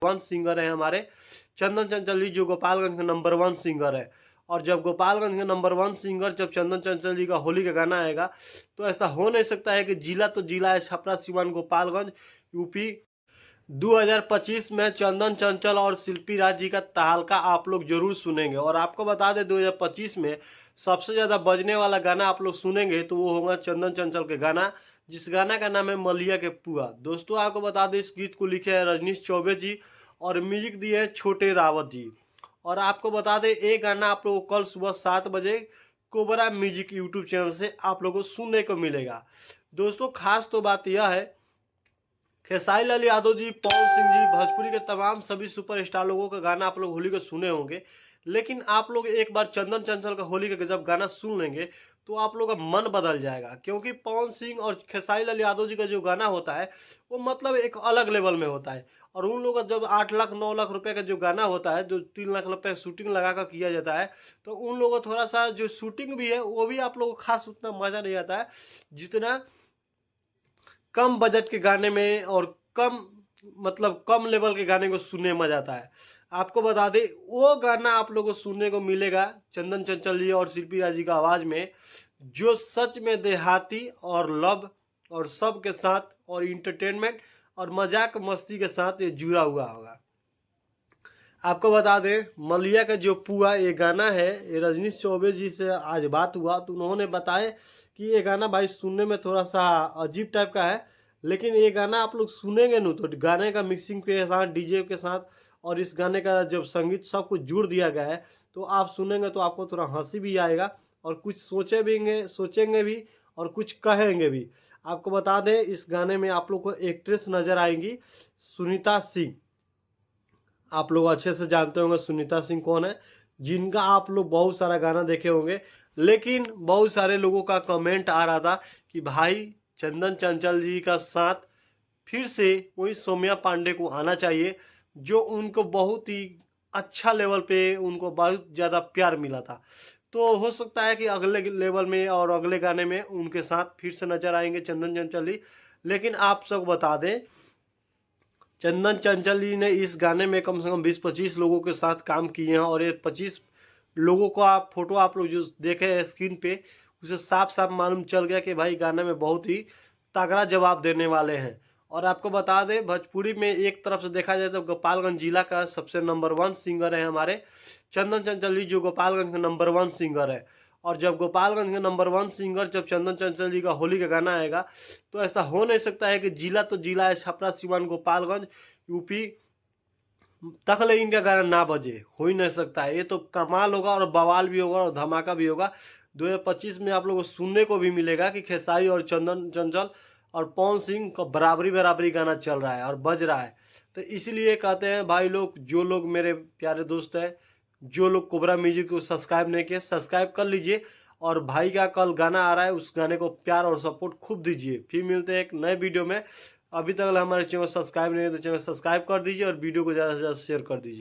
One singer है हमारे चंदन चंचल जी, जो गोपालगंज के नंबर 1 सिंगर है। और जब गोपालगंज के नंबर 1 सिंगर जब चंदन चंचल जी का होली का गाना आएगा तो ऐसा हो नहीं सकता है कि जिला तो जिला है छपरा सिवान गोपालगंज यूपी 2025 में चंदन चंचल और शिल्पी राज जी का तहलका आप लोग जरूर सुनेंगे। और आपको बता दें 2025 में सबसे ज़्यादा बजने वाला गाना आप लोग सुनेंगे तो वो होगा चंदन चंचल के गाना, जिस गाना का नाम है मलिया के पुआ। दोस्तों आपको बता दें इस गीत को लिखे हैं रजनीश चौबे जी और म्यूजिक दिए हैं छोटे रावत जी। और आपको बता दें एक गाना आप लोगों को कल सुबह 7 बजे कोबरा म्यूजिक यूट्यूब चैनल से आप लोगों को सुनने को मिलेगा। दोस्तों खास तो बात यह है खेसारी लाल यादव जी, पवन सिंह जी, भोजपुरी के तमाम सभी सुपरस्टार लोगों का गाना आप लोग होली को सुने होंगे, लेकिन आप लोग एक बार चंदन चंचल का होली का जब गाना सुन लेंगे तो आप लोग का मन बदल जाएगा। क्योंकि पवन सिंह और खेसारी लाल यादव जी का जो गाना होता है वो मतलब एक अलग लेवल में होता है। और उन लोगों का जब 8 लाख 9 लाख रुपए का जो गाना होता है, जो 3 लाख रुपए शूटिंग लगा कर किया जाता है, तो उन लोगों को थोड़ा सा जो शूटिंग भी है वो भी आप लोगों को खास उतना मज़ा नहीं आता है जितना कम बजट के गाने में और कम मतलब कम लेवल के गाने को सुनने में मजा आता है। आपको बता दें वो गाना आप लोगों को सुनने को मिलेगा चंदन चंचल जी और शिल्पी राज जी का आवाज़ में, जो सच में देहाती और लव और सब के साथ और इंटरटेनमेंट और मजाक मस्ती के साथ ये जुड़ा हुआ होगा। आपको बता दें मलिया का जो पुआ ये गाना है, ये रजनीश चौबे जी से आज बात हुआ तो उन्होंने बताया कि ये गाना भाई सुनने में थोड़ा सा अजीब टाइप का है, लेकिन ये गाना आप लोग सुनेंगे न तो गाने का मिक्सिंग के साथ डीजे के साथ और इस गाने का जब संगीत सब कुछ जुड़ दिया गया है तो आप सुनेंगे तो आपको थोड़ा हंसी भी आएगा और कुछ सोचेंगे भी और कुछ कहेंगे भी। आपको बता दें इस गाने में आप लोग को एक्ट्रेस नज़र आएंगी सुनीता सिंह। आप लोग अच्छे से जानते होंगे सुनीता सिंह कौन है, जिनका आप लोग बहुत सारा गाना देखे होंगे। लेकिन बहुत सारे लोगों का कमेंट आ रहा था कि भाई चंदन चंचल जी का साथ फिर से वही सौम्या पांडे को आना चाहिए, जो उनको बहुत ही अच्छा लेवल पे उनको बहुत ज़्यादा प्यार मिला था। तो हो सकता है कि अगले लेवल में और अगले गाने में उनके साथ फिर से नज़र आएंगे चंदन चंचल जी। लेकिन आप सब बता दें चंदन चंचल जी ने इस गाने में कम से कम 20-25 लोगों के साथ काम किए हैं और ये 25 लोगों को आप फोटो आप लोग जो देखे हैं स्क्रीन पे उसे साफ साफ मालूम चल गया कि भाई गाने में बहुत ही तगड़ा जवाब देने वाले हैं। और आपको बता दें भोजपुरी में एक तरफ से देखा जाए तो गोपालगंज जिला का सबसे नंबर 1 सिंगर है हमारे चंदन चंचल जी, जो गोपालगंज के नंबर 1 सिंगर है। और जब गोपालगंज के नंबर 1 सिंगर जब चंदन चंचल जी का होली का गाना आएगा तो ऐसा हो नहीं सकता है कि जिला तो जिला है छपरा सिवान गोपालगंज यूपी तक ले इनका गाना ना बजे, हो ही नहीं सकता है। ये तो कमाल होगा और बवाल भी होगा और धमाका भी होगा। 2025 में आप लोगों को सुनने को भी मिलेगा कि खेसारी और चंदन चंचल और पवन सिंह का बराबरी बराबरी गाना चल रहा है और बज रहा है। तो इसलिए कहते हैं भाई लोग, जो लोग मेरे प्यारे दोस्त हैं, जो लोग कोबरा म्यूजिक को सब्सक्राइब नहीं किए सब्सक्राइब कर लीजिए। और भाई का कल गाना आ रहा है उस गाने को प्यार और सपोर्ट खूब दीजिए। फिर मिलते हैं एक नए वीडियो में। अभी तक हमारे चैनल सब्सक्राइब नहीं है तो चैनल सब्सक्राइब कर दीजिए और वीडियो को ज़्यादा से ज़्यादा शेयर कर दीजिए।